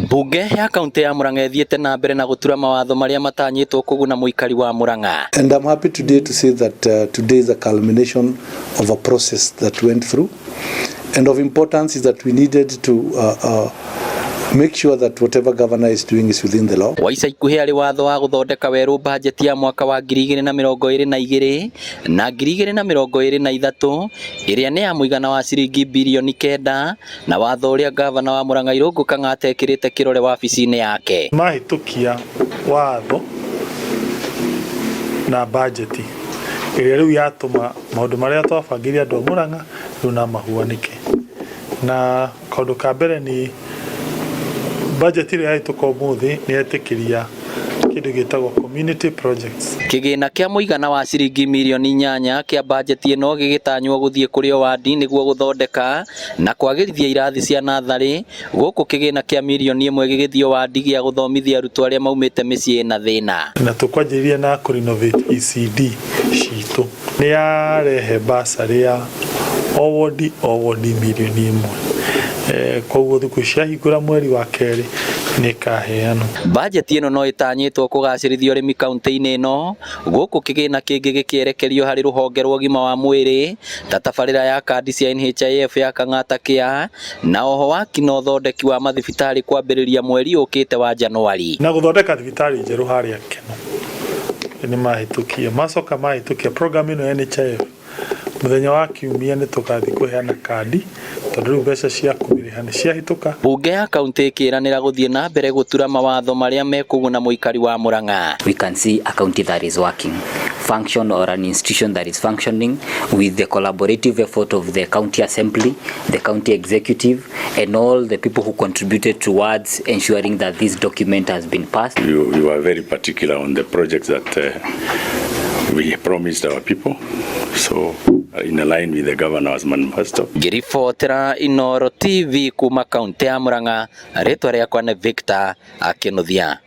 Bunge ya kaunti ya Murang'a ithiete na mbere na gutura mawatho maria matanyitwo kuguna muikari wa Murang'a. And I'm happy today to say that today is a culmination of a process that went through, and of importance is that we needed to make sure that whatever governor is doing is within the law. Waica ikuhi ari watho wa gũthondeka werũ mbanjeti ya mwaka wa 2022 na 2023 iria ni ya muigana wa ciringi bilioni 9 na watho uria gavana wa Murang'a Irũngũ Kang'ata atekirite kirore wabici-ini yake. Mahĩtũkia watho na mbanjeti iria riu yatũma maũndũ maria twabangire andũ a Murang'a riu na mahuanĩke, na kaũndũ ka mbere ni budget ile yaituka umuthi ni yetikiria kindu gitagwo community projects. Kigina kia muigana wa ciringi milioni 8 kia budget ino gigitanywo guthie kuri wadi niguo guthondeka na kwagirithia irathi cia nathari, guku kigina kia milioni 1 gigithio wadi gia guthomithia arutwo aria maumite micii na thina. Na tukwanjiria na ku renovate ECD citu ni yarehe basari ya owodi milioni 1. Koguo thuku cia hingura mweri wa keri ni kaheano. Budget ino no itanyitwo kugacirithio rimi kaunti-ini ino, guku kigina kingi gikierekerio hari ruhonge rwa ũgima wa mwiri ta tabarĩra ya kandi cia NHIF ya Kang'ata kia na oho waki na ũthondeki wa mathibitari kwambĩrĩria mweri ũkĩte wa Januari. Na gũthondeka thibitari njerũ harĩa Keno ni mahĩtũkia macoka mahĩtũkia program ino ya NHIF muthenya wa kiumia ni tukathi kuheana kandi tondu riu mbeca cia kumiriha ni ciahituka. Bunge ya kaunti ikiranira guthie na mbere gutura mawatho maria mekuguna muikari wa Murang'a. We can see a county that is working, function or an institution that is functioning with the collaborative effort of the county assembly, the county executive and all the people who contributed towards ensuring that this document has been passed. You are very particular on the projects that we promised our people, so in line with the governor's manifesto. Ngiribotera Inooro TV kuma kaunti ya Murang'a, ritwa riakwa ni Victor Akinuthia.